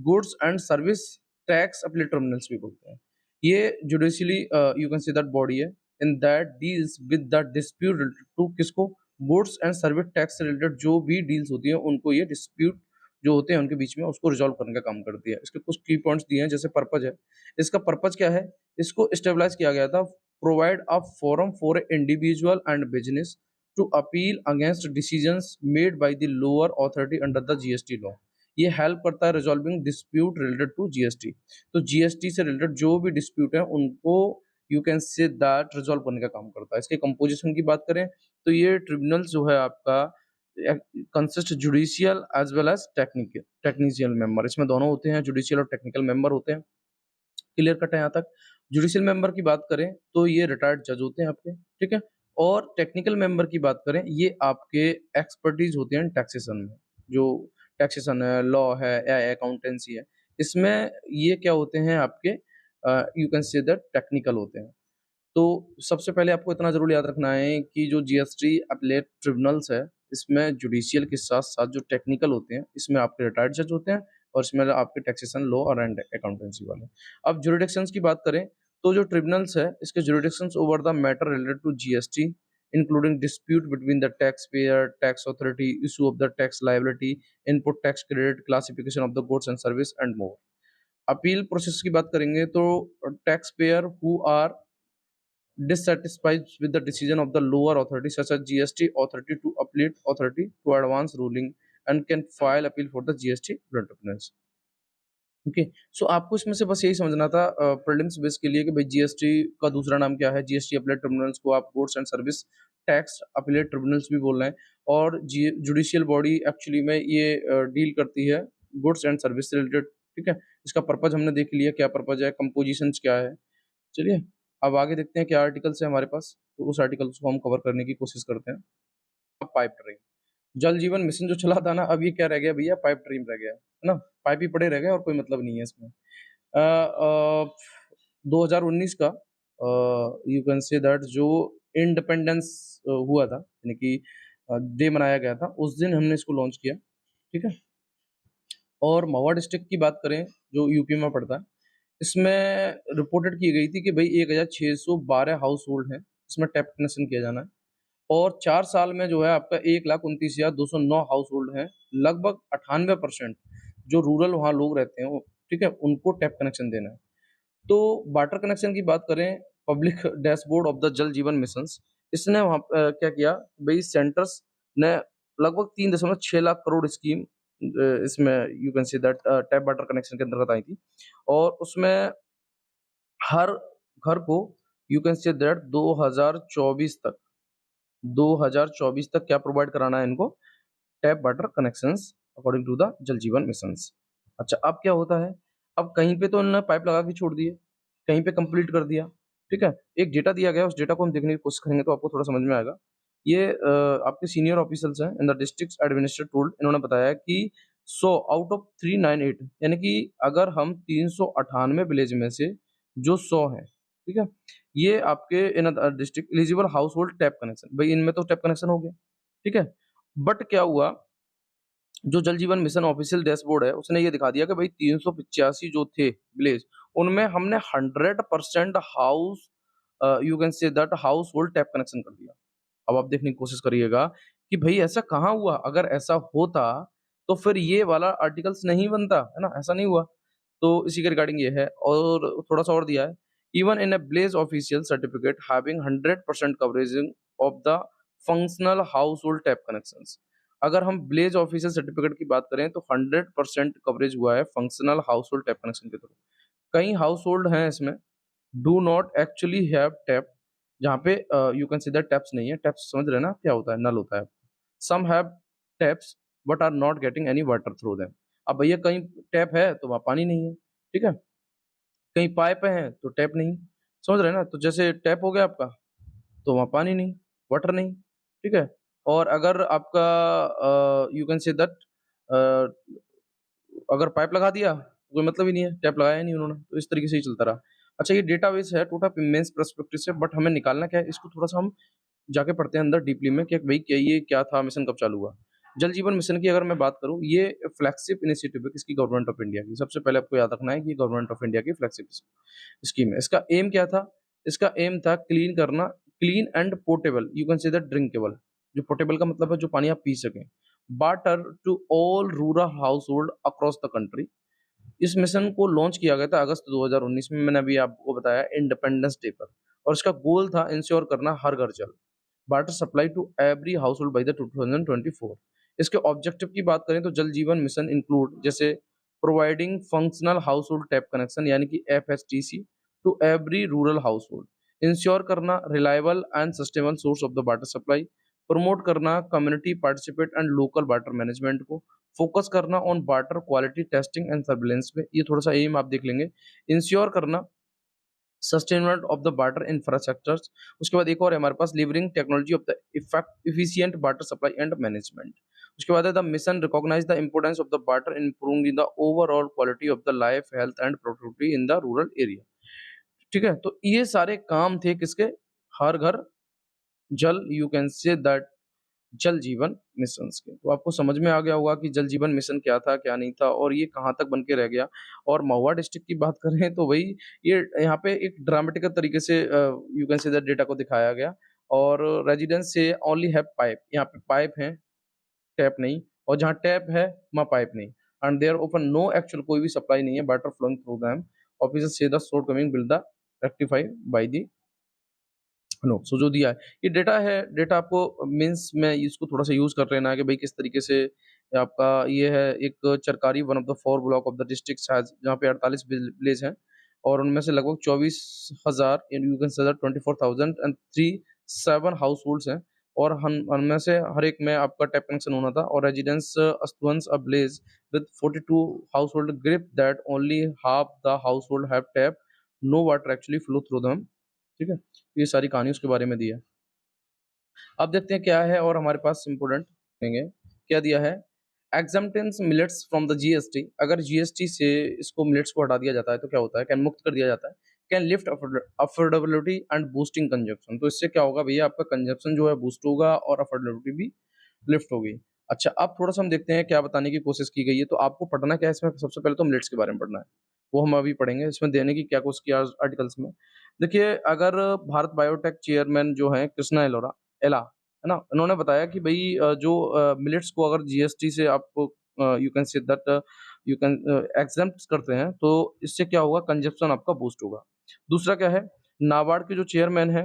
[SPEAKER 1] goods and service tax appellate tribunals भी बोलते हैं। ये judicially you can say that body है in that deals with the dispute related to किसको, गुड्स एंड सर्विस टैक्स से रिलेटेड जो भी डील्स होती हैं उनको ये डिस्प्यूट जो होते हैं उनके बीच में उसको रिजॉल्व करने का काम करती है। इसके कुछ की पॉइंट्स दिए हैं, जैसे पर्पज है, इसका पर्पज क्या है, इसको स्टेबलाइज किया गया था, provide a forum for individual and business to appeal against decisions made by the lower authority under the GST law. ये हेल्प करता है resolving dispute related to GST. तो जीएसटी से रिलेटेड जो भी डिस्प्यूट है उनको you can say that resolve करने का काम करता है। इसके कंपोजिशन की बात करें तो ये ट्रिब्यूनल जो है आपका consist judicial as well as technical member, इसमें दोनों होते हैं, जुडिशियल और टेक्निकल मेंबर होते हैं। क्लियर कट है यहाँ तक। जुडिशियल मेंबर की बात करें तो ये रिटायर्ड जज होते हैं आपके, ठीक है। और टेक्निकल मेंबर की बात करें ये आपके एक्सपर्टीज होते हैं टैक्सेशन में, जो टैक्सेशन है, लॉ है या अकाउंटेंसी है, इसमें ये क्या होते हैं आपके, you can say that technical होते हैं। तो सबसे पहले आपको इतना ज़रूर याद रखना है कि जो जीएसटी अपीलेट ट्रिब्यूनल्स है, इसमें जुडिशियल के साथ-साथ जो टेक्निकल होते हैं, इसमें आपके रिटायर्ड जज होते हैं और इसमें आपके टैक्सेशन, लॉ और एंड अकाउंटेंसी वाले। अब जुरिडिक्शंस की बात करें, तो जो ट्रिब्यूनल्स है, इसके jurisdictions over the matter related to GST, including dispute between the tax payer, tax authority, issue of the tax liability, input tax credit, classification of the goods and service and more. Appeal process की बात करेंगे तो tax payer who are dissatisfied with the decision of the lower authority such as GST authority to appellate authority to advance ruling and can file appeal for the GST tribunals। Okay, so आपको इसमें से बस यही समझना था prelims base के लिए कि भाई जीएसटी का दूसरा नाम क्या है। जीएसटी अपीलेट ट्रिब्यूनल्स को आप goods and service tax appellate tribunals भी बोल रहे हैं, और जुडिशियल बॉडी एक्चुअली में ये डील करती है गुड्स एंड सर्विस से रिलेटेड, ठीक है। इसका पर्पज हमने देख लिया, क्या पर्पज है, कंपोजिशंस क्या है। चलिए अब आगे देखते हैं क्या आर्टिकल्स है हमारे पास, तो उस आर्टिकल्स को हम कवर करने की कोशिश करते हैं। अब पाइप ड्रीम, जल जीवन मिशन जो चला था ना, अब ये क्या रह गया भैया, पाइप ड्रीम रह गया है ना। पाइप ही पड़े रह गए और कोई मतलब नहीं है इसमें। 2019 का यू कैन से दैट जो इंडिपेंडेंस हुआ था, यानी कि डे मनाया गया था, उस दिन हमने इसको लॉन्च किया, ठीक है। और महुआ डिस्ट्रिक्ट की बात करें जो यूपी में पड़ता है, इसमें रिपोर्टेड की गई थी कि भाई 1612 हाउस होल्ड हैं, इसमें टैप कनेक्शन किया जाना है। और 4 साल में जो है आपका 1,29,209 हाउस होल्ड हैं, लगभग 98% जो रूरल वहाँ लोग रहते हैं वो, ठीक है, उनको टैप कनेक्शन देना है। तो वाटर कनेक्शन की बात करें, public dashboard of the Jal Jeevan missions, इसने वहाँ क्या किया, भाई सेंटर्स ने लगभग 3.6 लाख करोड़ स्कीम इसमें you can say that tap water connection के अंतर्गत आई थी। और उसमें हर घर को यू कैन से दैट 2024 तक क्या प्रोवाइड कराना है इनको, tap water connections according to the Jal Jeevan missions. अच्छा, अब क्या होता है, अब कहीं पे तो इन्होंने पाइप लगा के छोड़ दिए, कहीं पे कंप्लीट कर दिया, ठीक है। एक डेटा दिया गया है, उस डेटा को हम देखने की कोशिश करेंगे तो आपको थोड़ा समझ में आएगा। ये आपके सीनियर ऑफिसर्स हैं in the district administrator told, इन्होंने बताया कि 100 आउट ऑफ 398, यानी कि अगर हम 398 विलेज में से जो 100 हैं, ठीक है, ये आपके in district eligible household tap connection, भाई इनमें तो टैप कनेक्शन हो गया, ठीक है। बट क्या हुआ, जो जल जीवन मिशन ऑफिशियल डैशबोर्ड है, उसने ये दिखा दिया कि भाई 385 जो थे विलेज, उनमें हमने 100% house you can say that house hold tap connection कर दिया। अब आप देखने की कोशिश करिएगा कि भाई ऐसा कहाँ हुआ, अगर ऐसा होता तो फिर ये वाला आर्टिकल्स नहीं बनता, है ना, ऐसा नहीं हुआ। तो इसी के रिगार्डिंग ये है, और थोड़ा-सा और दिया है, even in a blaze official certificate having 100% coveraging of the functional household tap connections. अगर हम ब्लेज ऑफिशियल सर्टिफिकेट की बात करें तो 100% कवरेज हुआ है फंक्शनल हाउसहोल्ड टैप कनेक्शन के थ्रू। कई हाउसहोल्ड हैं इसमें do not actually have tap, जहाँ पे you can see that taps नहीं है। टैप्स समझ रहे हैं ना क्या होता है, नल होता है। Some have taps but are not getting any water through them. अब भैया कहीं टैप है तो वहाँ पानी नहीं है, ठीक है, कहीं पाइप हैं तो टैप नहीं, समझ रहे हैं ना। तो जैसे टैप हो गया आपका तो वहाँ पानी नहीं, वाटर नहीं, ठीक है। और अगर आपका यू कैन से दैट अगर पाइप लगा दिया तो कोई मतलब ही नहीं है, टैप लगाया ही नहीं उन्होंने, तो इस तरीके से ही चलता रहा। अच्छा, ये डेटाबेस है टोटल इमेंस पर्सपेक्टिव से, बट हमें निकालना क्या है, इसको थोड़ा-सा हम जाके पढ़ते हैं अंदर डीपली में कि भई क्या ये क्या था, मिशन कब चालू हुआ। जल जीवन मिशन की अगर मैं बात करूँ, ये फ्लैगशिप इनिशिएटिव है किसकी, गवर्नमेंट ऑफ इंडिया की। सबसे पहले आपको याद रखना है कि ये गवर्नमेंट ऑफ इंडिया की फ्लैगशिप स्कीम है। इसका एम क्या था? इसका एम था क्लीन करना, clean and portable, you can say that drinkable, जो पोर्टेबल का मतलब है जो पानी आप पी सकें, water to all rural household across the country. इस मिशन को लॉन्च किया गया था अगस्त 2019 में, मैंने अभी आपको बताया इंडिपेंडेंस डे पर, और इसका गोल था इंश्योर करना हर घर जल। Water supply to every household by the 2024। इसके ऑब्जेक्टिव की बात करें तो जल जीवन मिशन इंक्लूड जैसे providing functional household tap connection यानी कि FHTC to every rural household, ensure करना reliable and sustainable source of the water supply, promote करना community participate and local water management को, फोकस करना on water quality testing and surveillance पे, ये थोड़ा सा एम आप देख लेंगे, इंश्योर करना sustainment of the water infrastructures. उसके बाद एक और है हमारे पास leveraging technology of the effect efficient water supply and management. उसके बाद है the mission recognise the importance of the water improving the overall quality of the life health and productivity in the rural area. ठीक है, तो ये सारे काम थे किसके, हर घर जल, यू कैन से दैट जल जीवन मिशंस के। तो आपको समझ में आ गया होगा कि जल जीवन मिशन क्या था, क्या नहीं था और ये कहाँ तक बन के रह गया। और महुआ डिस्ट्रिक्ट की बात करें तो वही ये यहाँ पे एक ड्रामेटिकल तरीके से you can say that data को दिखाया गया। और रेजिडेंस से ओनली हैव पाइप, यहाँ पे पाइप है, टैप नहीं, और जहाँ टैप है वहाँ पाइप नहीं, and there open no actual कोई भी सप्लाई नहीं है, water flowing through them, officer से the shortcoming will the rectify by the no. So जो दिया है ये डेटा है, डेटा आपको मीन्स में इसको थोड़ा सा यूज कर रहे ना कि भाई किस तरीके से आपका ये है एक चरकारी one of the 4 block of the district जहाँ पे 48 विलेज हैं और उनमें से लगभग 24,000 यू कैन से 24,003 7 हाउस होल्ड्स हैं। और हम उनमें से हर एक में आपका टैप कनेक्शन होना था और रेजिडेंस अस्तवंस अब्लेज with 42 household grip that only half the household have tap, no water actually flow through them. ठीक है, ये सारी कहानी उसके बारे में दी है। अब देखते हैं क्या है और हमारे पास इम्पोर्टेंट देंगे क्या दिया है। एग्जम्पटेंस मिलेट्स फ्रॉम द जीएसटी, अगर जीएसटी से इसको मिलेट्स को हटा दिया जाता है तो क्या होता है, कैन मुक्त कर दिया जाता है, can lift affordability and boosting consumption. तो इससे क्या होगा भैया, आपका कंजप्शन जो है बूस्ट होगा और अफोर्डेबिलिटी भी लिफ्ट होगी। अच्छा, अब थोड़ा सा हम देखते हैं क्या बताने की कोशिश की गई है। तो आपको पढ़ना क्या है इसमें, सबसे पहले तो मिलेट्स के बारे में पढ़ना है, वो हम अभी पढ़ेंगे। इसमें देने की क्या कोशिश किया आर्टिकल्स में, देखिए अगर भारत बायोटेक चेयरमैन जो है कृष्णा एलोरा एला है ना, उन्होंने बताया कि भाई जो मिलेट्स को अगर जीएसटी से आप you can say that you can exempt करते हैं तो इससे क्या होगा, कंजप्शन आपका बूस्ट होगा। दूसरा क्या है, नाबार्ड के जो चेयरमैन है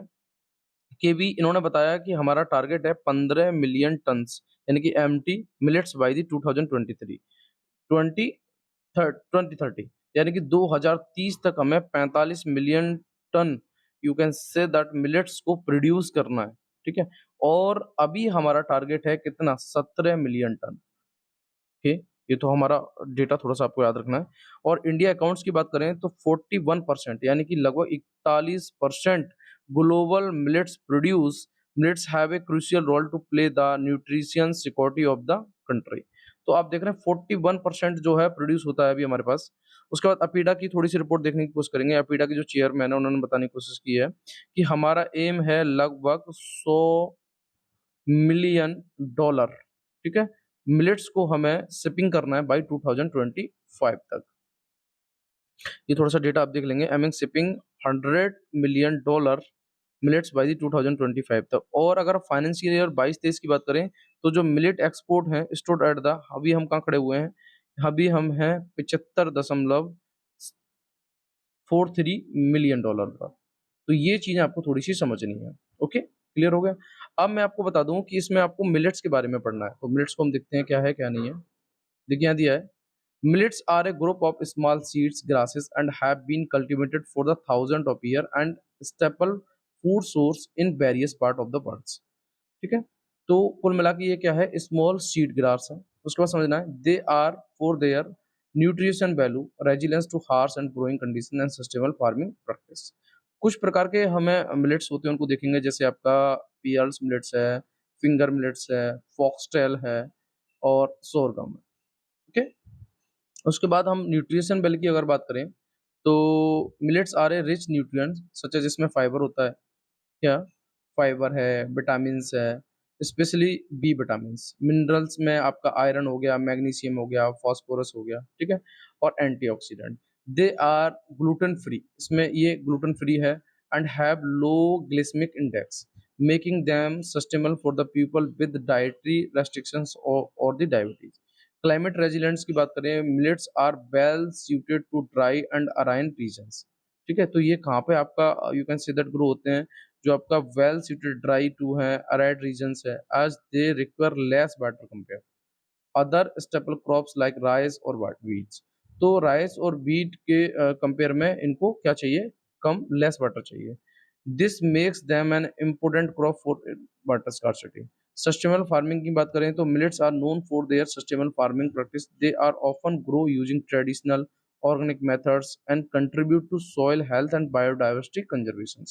[SPEAKER 1] के भी इन्होंने बताया कि हमारा टारगेट है 15 मिलियन टन्स यानी कि एमटी मिलेट्स बाय दी 2023 20 2030, यानी कि 2030 तक हमें 45 million ton you can say that millets को प्रोड्यूस करना है। ठीक है, और अभी हमारा टारगेट है कितना, 17 मिलियन टन। ओके, ये तो हमारा डेटा थोड़ा सा आपको याद रखना है। और इंडिया अकाउंट्स की बात करें तो 41% यानी कि लगभग 41% global millets produce, millets have a crucial role to play the nutrition security of the country. तो आप देख रहे हैं 41% जो है प्रोड्यूस होता है अभी हमारे पास। उसके बाद अपीडा की थोड़ी सी रिपोर्ट देखने की कोशिश करेंगे। अपीडा के जो चेयरमैन है उन्होंने बताने की कोशिश की है कि हमारा एम है लगभग 100 मिलियन डॉलर। ठीक है, मिलेट्स को हमें शिपिंग करना है बाई 2025 तक। ये थोड़ा सा डेटा आप देख लेंगे, aiming shipping 100 million dollar millets by 2025 तक। और अगर फाइनेंशियल ईयर 22-23 की बात करें तो जो मिलेट एक्सपोर्ट है स्टोड एट द, अभी हम कहाँ खड़े हुए हैं, अभी हम हैं 75.43 मिलियन डॉलर का। तो ये चीज़ आपको थोड़ी-सी समझनी है। ओके, क्लियर हो गया? अब मैं आपको बता दूँ कि इसमें आपको मिलेट्स के बारे में पढ़ना है। तो मिलेट्स को हम देखते हैं क्या है, क्या नहीं है। देखिए यहाँ दिया है, millets are a group of small seeds grasses and have been cultivated for the thousand of year and staple food source in various part of the world. ठीक है, तो कुल मिला के ये क्या है, स्मॉल सीड ग्रास है। उसके बाद समझना है, they are for their nutrition value, resilience to harsh and growing condition and sustainable farming practice. कुछ प्रकार के हमें मिलेट्स होते हैं उनको देखेंगे, जैसे आपका पीयर्स मिलेट्स है, फिंगर मिलेट्स है, फॉक्सटेल है और सोरगम है। ओके, उसके बाद हम न्यूट्रिशन वैल्यू की अगर बात करें तो millets are a rich nutrients such है, जिसमें फाइबर होता है, क्या फाइबर है, विटामिन्स है, स्पेशली बी विटामिन्स, मिनरल्स में आपका आयरन हो गया, मैग्नीशियम हो गया, फास्फोरस हो गया। ठीक है, और antioxidant. They are gluten free, इसमें ये ग्लूटेन फ्री है, and have low glycemic index making them sustainable for the people with dietary restrictions और द डायबिटीज। क्लाइमेट रेजिलेंस की बात करें, millets are well suited to dry and arid regions. ठीक है, तो ये कहाँ पे आपका you can see that grow होते हैं, जो आपका वेल सूटेड ड्राई टू है, अराइड रीजन्स है, एज़ दे require less water compare other staple crops like rice और वीट्स। तो राइस और वीट के कंपेयर में इनको क्या चाहिए, कम लेस वाटर चाहिए। This makes them an important crop for water scarcity. Sustainable farming की बात करें तो millets are known for their sustainable farming practice. They are often grow using traditional organic methods and contribute to soil health and biodiversity conservation.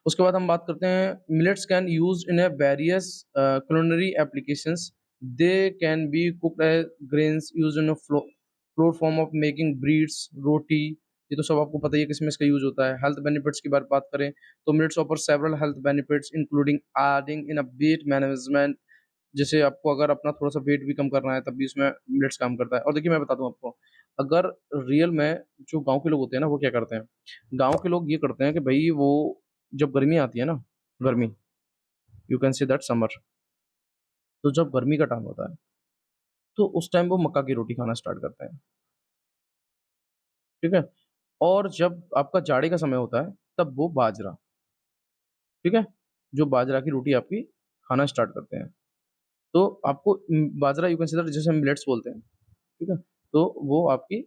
[SPEAKER 1] उसके बाद हम बात करते हैं millets can use in A various culinary applications. They can be cooked as grains used in a flour form of making breads, रोटी। ये तो सब आपको पता ही है किसमें इसका यूज होता है। हेल्थ बेनिफिट्स की बात करें तो millets offer several health benefits including adding in a weight management. जैसे आपको अगर अपना थोड़ा सा वेट भी कम करना है तब भी इसमें मिलेट्स काम करता है। और देखिए मैं बता दूं आपको, अगर रियल में जो गांव के लोग होते हैं ना वो क्या करते हैं, गांव के लोग ये करते हैं कि भाई वो जब गर्मी आती है ना, गर्मी, you can say that summer, तो जब गर्मी का टाइम होता है तो उस टाइम वो मक्का की रोटी खाना स्टार्ट करते हैं, ठीक है। और जब आपका जाड़े का समय होता है तब वो बाजरा, ठीक है, जो बाजरा की रोटी आपकी खाना स्टार्ट करते हैं। तो आपको बाजरा यू कैन से दैट जैसे हम मिलेट्स बोलते हैं, ठीक है, तो वो आपकी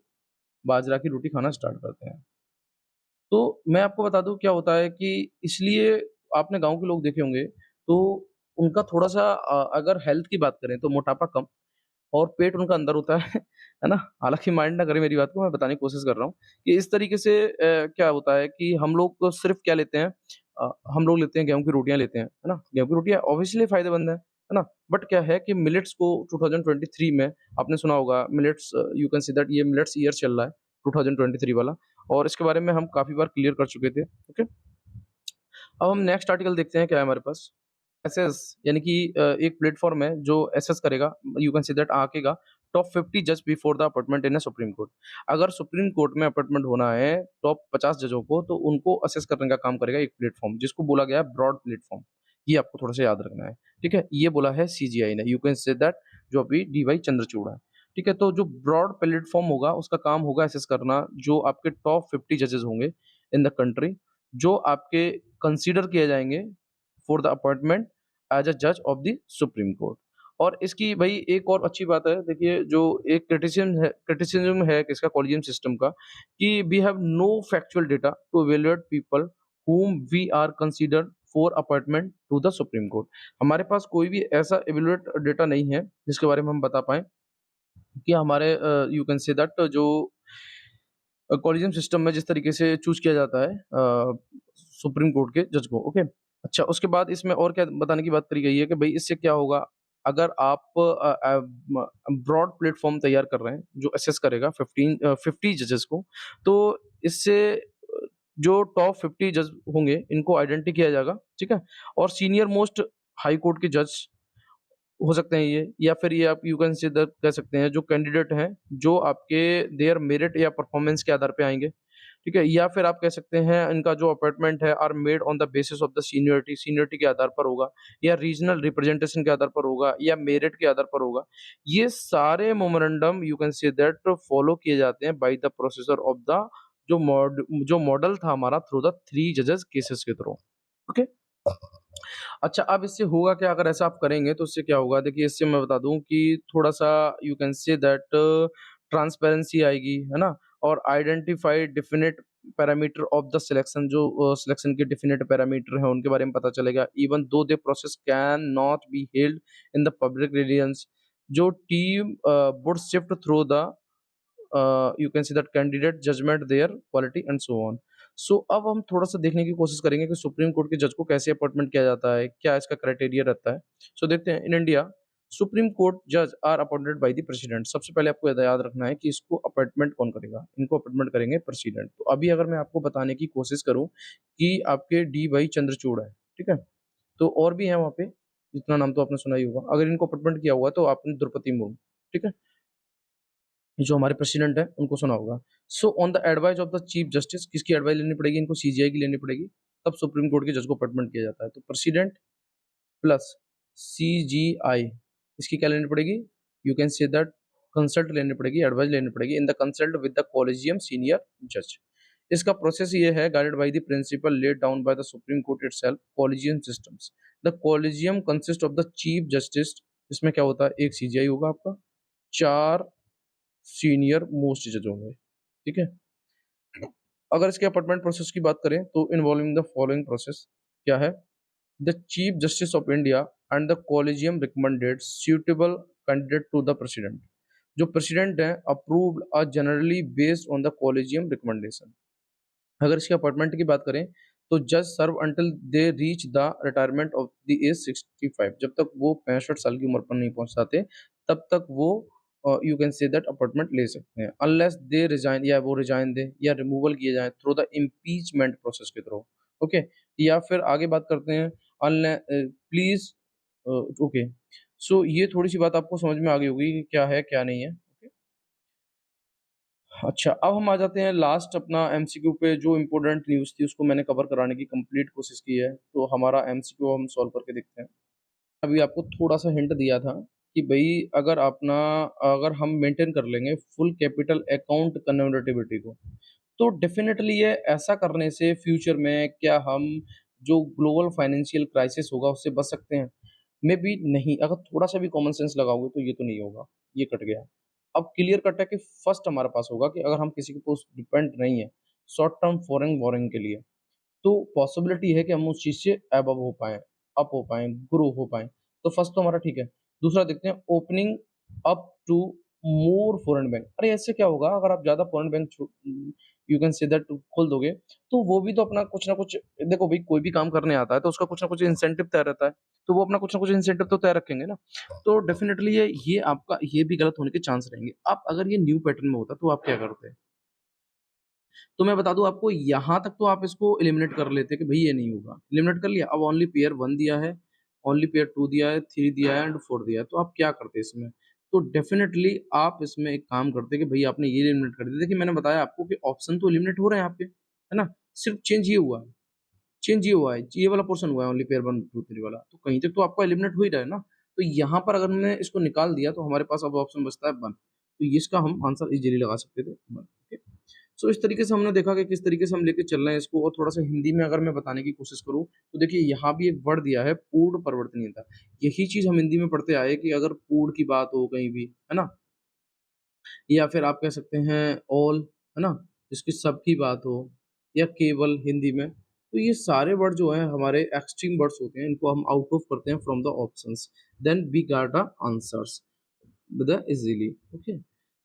[SPEAKER 1] बाजरा की रोटी खाना स्टार्ट करते हैं। तो मैं आपको बता दूं क्या होता है कि इसलिए आपने गांव के लोग देखे होंगे तो उनका थोड़ा सा अगर हेल्थ की बात करें तो मोटापा कम और पेट उनका अंदर होता है है ना? हालाँकि माइंड ना करें मेरी बात को, मैं बताने की कोशिश कर रहा हूँ कि इस तरीके से क्या होता है कि हम लोग को सिर्फ़ क्या लेते हैं, हम लोग लेते हैं गेहूँ की रोटियाँ लेते हैं, है ना? गेहूँ की रोटियाँ ऑब्वियसली फ़ायदेमंद है ना? बट क्या है कि मिलेट्स को 2023 में आपने सुना होगा millets, you can say that ये मिलेट्स ईयर चल रहा है 2023 वाला, और इसके बारे में हम काफ़ी बार क्लियर कर चुके थे, ओके? अब हम नेक्स्ट आर्टिकल देखते हैं क्या है हमारे पास। एसएस यानी कि एक प्लेटफ़ॉर्म है जो एसेस करेगा, यू कैन से दैट आंकेगा टॉप 50 जज before the appointment in a Supreme Court. अगर सुप्रीम कोर्ट में अपॉइंटमेंट होना है टॉप 50 जजों को तो उनको असेस करने का काम करेगा एक प्लेटफ़ॉर्म जिसको बोला गया है ब्रॉड प्लेटफ़ॉर्म। ये आपको थोड़ा-सा याद रखना है, ठीक है? ये बोला है सीजीआई ने, यू कैन से दैट जो अभी डीवाई चंद्रचूड़ है, ठीक है? तो जो ब्रॉड प्लेटफ़ॉर्म होगा उसका काम होगा असेस करना जो आपके टॉप 50 जजेस होंगे इन द कंट्री, जो आपके कंसीडर किए जाएँगे for the appointment as a जज ऑफ द सुप्रीम कोर्ट। और इसकी भाई एक और अच्छी बात है, देखिए जो एक क्रिटिसिज्म है किसका, कॉलेजियम सिस्टम का, कि we have no factual data to evaluate people whom we are consider for appointment to the supreme court. हमारे पास कोई भी ऐसा इवैल्यूएट डेटा नहीं है जिसके बारे में हम बता पाएं कि हमारे यू कैन से दैट जो कॉलेजियम सिस्टम में जिस तरीके से चूज़ किया जाता है सुप्रीम कोर्ट के जज को, ओके। अच्छा, उसके बाद इसमें और क्या बताने की बात करी गई है कि भई इससे क्या होगा, अगर आप ब्रॉड प्लेटफ़ॉर्म तैयार कर रहे हैं, जो असेस करेगा 50 जजेस को, तो इससे जो टॉप 50 जज होंगे, इनको आइडेंटिटी किया जाएगा, ठीक है? और सीनियर मोस्ट हाई कोर्ट के जज हो सकते हैं ये, या फिर ये आप यू कैन से दैट कह सकते हैं जो कैंडिडेट हैं, जो आपके देयर मेरिट या परफॉर्मेंस के आधार पे आएँगे, ठीक है? या फिर आप कह सकते हैं इनका जो अपॉइंटमेंट है are made on the basis of the seniority के आधार पर होगा, या रीजनल रिप्रेजेंटेशन के आधार पर होगा, या मेरिट के आधार पर होगा। ये सारे memorandum you can say that follow किए जाते हैं by the processor of the जो मॉडल था हमारा थ्रू द 3 जजेस केसेस के थ्रू, ओके? अच्छा, अब इससे होगा क्या, अगर ऐसा आप करेंगे तो इससे क्या होगा? देखिए, इससे मैं बता दूँ कि थोड़ा-सा you can say that transparency आएगी, है ना? और identify definite parameter of the selection, जो सिलेक्शन के डेफिनिट पैरामीटर हैं, उनके बारे में पता चलेगा। Even though the process can not be held in the public reliance, जो team would shift through the you can see that candidate judgement their quality and so on. So अब हम थोड़ा-सा देखने की कोशिश करेंगे कि सुप्रीम कोर्ट के जज को कैसे अपॉइंटमेंट किया जाता है, क्या इसका क्राइटेरिया रहता है? सो देखते हैं, इन इंडिया सुप्रीम कोर्ट जज are appointed by the president. सबसे पहले आपको याद रखना है कि इसको अपॉइंटमेंट कौन करेगा? इनको अपॉइंटमेंट करेंगे प्रेसिडेंट। तो अभी अगर मैं आपको बताने की कोशिश करूँ कि आपके डी वाई चंद्रचूड़ हैं, ठीक है? तो और भी हैं वहाँ पे, इतना नाम तो आपने सुना ही होगा। अगर इनको अपॉइंटमेंट किया हुआ है तो आपने द्रौपदी मुर्मू, ठीक है? जो हमारे प्रेसिडेंट हैं, उनको सुना होगा। So on the advice of the chief justice, किसकी एडवाइस लेनी पड़ेगी इनको? सीजीआई की लेनी पड़ेगी, तब सुप्रीम कोर्ट के जज को अपॉइंटमेंट किया जाता है। तो प्रेसिडेंट प्लस सीजीआई, इसकी क्या लेनी पड़ेगी? You can say that consult लेनी पड़ेगी, एडवाइस लेनी पड़ेगी in the consult with the collegium senior जज। इसका प्रोसेस ये है, guided by the principle laid down by the supreme court itself, collegium systems. The collegium consist of the chief justice, इसमें क्या होता है, एक सीजीआई होगा आपका, 4 सीनियर मोस्ट जज होंगे, ठीक है। अगर इसके अपॉइंटमेंट प्रोसेस की बात करें तो इन्वॉल्विंग द फॉलोइंग प्रोसेस, क्या है, the chief justice of India and the collegium recommended suitable candidate to the president. जो प्रेसिडेंट हैं approved are generally based on the collegium recommendation. अगर इसके अपॉइंटमेंट की बात करें तो जज serve until they reach the retirement of the age 65, जब तक वो 65 साल की उम्र पर नहीं पहुंच जाते तब तक वो you can say that appointment ले सकते हैं, अनलेस दे रिजाइन, या वो रिजाइन दे या रिमूवल किए जाए थ्रू द इम्पीचमेंट प्रोसेस के थ्रू, ओके। या फिर आगे बात करते हैं प्लीज, ओके। सो ये थोड़ी सी बात आपको समझ में आ गई होगी कि क्या है क्या नहीं है, ओके। अच्छा, अब हम आ जाते हैं लास्ट अपना एमसीक्यू पे। जो इम्पोर्टेंट न्यूज़ थी उसको मैंने कवर कराने की कंप्लीट कोशिश की है, तो हमारा एमसीक्यू हम सॉल्व करके देखते हैं। अभी आपको थोड़ा-सा हिंट दिया था कि भई अगर हम मेंटेन कर लेंगे फुल कैपिटल अकाउंट कन्वर्टिबिलिटी को, तो डेफ़िनेटली ये ऐसा करने से फ्यूचर में क्या हम जो ग्लोबल फाइनेंशियल क्राइसिस होगा उससे बच सकते हैं? मेबी नहीं, अगर थोड़ा-सा भी कॉमन सेंस लगाओगे तो ये तो नहीं होगा, ये कट गया। अब क्लियर कट है कि फर्स्ट हमारे पास होगा कि अगर हम किसी के ऊपर डिपेंड नहीं है, शॉर्ट टर्म फॉरेन बोरोइंग के लिए, तो पॉसिबिलिटी है कि हम उस चीज़ से अबव हो पाएँ, अप हो पाएँ, ग्रो हो पाएँ। तो फर्स्ट तो हमारा ठीक है। दूसरा देखते हैं, opening up to more foreign bank. अरे ऐसे क्या होगा अगर आप ज़्यादा foreign bank you can say that खोल दोगे, तो वो भी तो अपना कुछ ना कुछ, देखो भई कोई भी काम करने आता है तो उसका कुछ ना कुछ इंसेंटिव तय रहता है। तो वो अपना कुछ ना कुछ इंसेंटिव तो तय रखेंगे ना। तो डेफिनिटली ये आपका ये भी गलत होने के चांस रहेंगे। अब अगर ये न्यू पैटर्न में होता तो आप क्या करते? तो मैं बता दूँ आपको, यहाँ तक तो आप इसको एलिमिनेट कर लेते कि भई ये नहीं होगा। एलिमिनेट कर लिया, अब ओनली पेयर 1 दिया है, ओनली पेयर 2 दिया है, 3 दिया है एंड 4 दिया है। तो आप क्या करते इसमें? तो डेफ़िनेटली आप इसमें एक काम करते कि भई आपने ये एलिमिनेट कर दिया। देखिए मैंने बताया आपको कि ऑप्शन तो एलिमिनेट हो रहे हैं आपके, है ना? सिर्फ़ चेंज ये हुआ है। चेंज ये हुआ है, ये वाला पोर्शन हुआ है ओनली पेयर 1, 2, 3 वाला। तो कहीं तक तो आपका एलिमिनेट हो ही रहा है ना। तो यहाँ पर अगर हमने इसको निकाल दिया तो हमारे पास अब ऑप्शन बचता है 1। तो ये इसका हम आंसर इज़िली लगा सकते थे 1, ओके। सो इस तरीके से हमने देखा कि किस तरीके से हम लेके चल रहे हैं इसको, और थोड़ा-सा हिंदी में अगर मैं बताने की कोशिश करूँ, तो देखिए यहाँ भी एक वर्ड दिया है पूर्ण परिवर्तनीयता। यही चीज़ हम हिंदी में पढ़ते आए कि अगर पूर्ण की बात हो कहीं भी, है ना? या फिर आप कह सकते हैं ऑल, है ना? जिसकी सब की बात हो, या केवल हिंदी में। तो ये सारे वर्ड जो हैं हमारे एक्सट्रीम वर्ड्स होते हैं, इनको हम आउट ऑफ करते हैं from the options, then we got the answers with the easily, okay.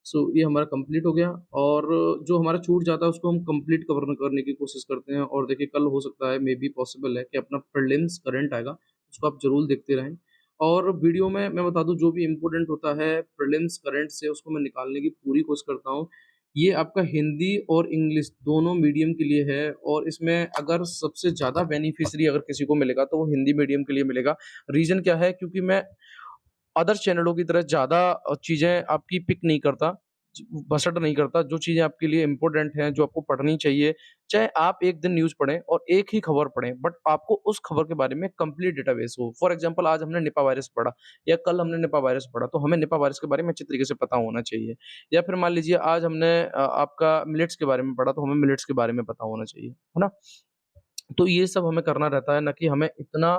[SPEAKER 1] So ये हमारा कंप्लीट हो गया, और जो हमारा छूट जाता है उसको हम कंप्लीट कवर करने की कोशिश करते हैं। और देखिए कल हो सकता है, मे बी पॉसिबल है कि अपना प्रीलिम्स करंट आएगा, उसको आप ज़रूर देखते रहें। और वीडियो में मैं बता दूँ जो भी इम्पोर्टेंट होता है प्रीलिम्स करंट से, उसको मैं निकालने की पूरी कोशिश करता हूँ। ये आपका हिंदी और इंग्लिश दोनों मीडियम के लिए है, और इसमें अगर सबसे ज़्यादा बेनिफिशियरी अगर किसी को मिलेगा तो वो हिंदी मीडियम के लिए मिलेगा। रीज़न क्या है, क्योंकि मैं अदर चैनलों की तरह ज़्यादा चीज़ें आपकी पिक नहीं करता, ज बसट नहीं करता। जो चीज़ें आपके लिए इम्पोर्टेंट हैं, जो आपको पढ़नी चाहिए, चाहे आप एक दिन न्यूज़ पढ़ें और एक ही खबर पढ़ें, बट आपको उस खबर के बारे में कंप्लीट डेटाबेस हो। फॉर एग्ज़ाम्पल आज हमने निपा वायरस पढ़ा, या कल हमने निपा वायरस पढ़ा, तो हमें निपा वायरस के बारे में अच्छे तरीके से पता होना चाहिए। या फिर मान लीजिए आज हमने आपका मिलेट्स के बारे में पढ़ा, तो हमें मिलेट्स के बारे में पता होना चाहिए, है ना? तो ये सब हमें करना रहता है, ना कि हमें इतना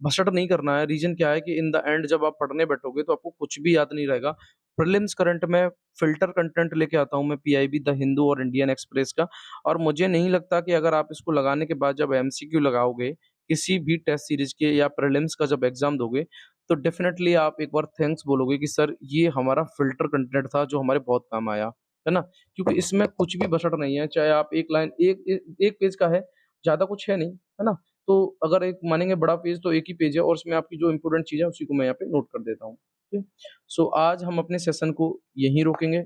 [SPEAKER 1] भसड़ नहीं करना है। रीज़न क्या है कि इन द एंड जब आप पढ़ने बैठोगे तो आपको कुछ भी याद नहीं रहेगा। प्रीलिम्स करंट में फ़िल्टर कंटेंट लेके आता हूँ मैं, पीआईबी, द हिंदू और इंडियन एक्सप्रेस का, और मुझे नहीं लगता कि अगर आप इसको लगाने के बाद जब एमसीक्यू लगाओगे, किसी भी टेस्ट सीरीज़ के या प्रीलिम्स का जब एग्ज़ाम दोगे, तो डेफ़िनेटली आप एक बार थैंक्स बोलोगे कि सर ये हमारा फ़िल्टर कंटेंट था जो हमारे बहुत काम आया। है ना? क्योंकि इसमें कुछ भी बसड़ नहीं है, चाहे आप एक लाइन एक पेज का है, ज़्यादा कुछ है नहीं, है ना? तो अगर एक मानेंगे बड़ा पेज तो एक ही पेज है, और उसमें आपकी जो इम्पोर्टेंट चीज़ है उसी को मैं यहाँ पे नोट कर देता हूँ। ठीक है? सो आज हम अपने सेशन को यहीं रोकेंगे,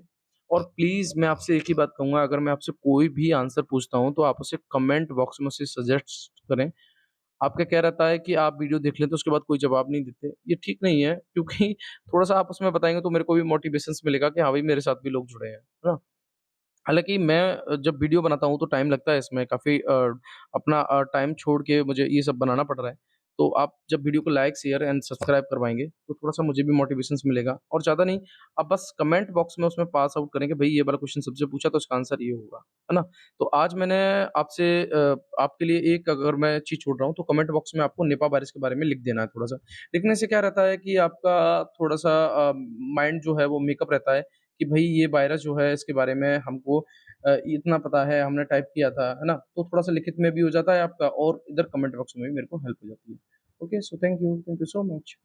[SPEAKER 1] और प्लीज़ मैं आपसे एक ही बात कहूँगा, अगर मैं आपसे कोई भी आंसर पूछता हूँ तो आप उसे कमेंट बॉक्स में उसे सजेस्ट करें। आपका क्या रहता है कि आप वीडियो देख लेते हो उसके बाद कोई जवाब नहीं देते, ये ठीक नहीं है, क्योंकि थोड़ा-सा आप उसमें बताएँगे तो मेरे को भी मोटिवेशंस मिलेगा कि हाँ भाई मेरे साथ भी लोग जुड़े हैं। है ना? हालाँकि मैं जब वीडियो बनाता हूँ तो टाइम लगता है इसमें काफ़ी, अपना टाइम छोड़ के मुझे ये सब बनाना पड़ रहा है। तो आप जब वीडियो को लाइक, शेयर एंड सब्सक्राइब करवाएँगे, तो थोड़ा-सा मुझे भी मोटिवेशंस मिलेगा और ज़्यादा नहीं, आप बस कमेंट बॉक्स में उसमें पास आउट करें कि भई ये वाला क्वेश्चन सबसे पूछा तो इसका आंसर ये होगा, है ना? तो आज मैंने आपसे आपके लिए एक अगर मैं चीज़ छोड़ रहा हूँ, तो कमेंट बॉक्स में आपको निपा वायरस के बारे में लिख देना है थोड़ा-सा। लिखने से क्या रहता है कि आपका थोड़ा-सा माइंड जो है वो मेकअप रहता है कि भई ये वायरस जो है इसके बारे में हमको इतना पता है, हमने टाइप किया था, है ना? तो थोड़ा-सा लिखित में भी हो जाता है आपका और इधर कमेंट बॉक्स में भी मेरे को हेल्प हो जाती है। Okay, so thank you so much.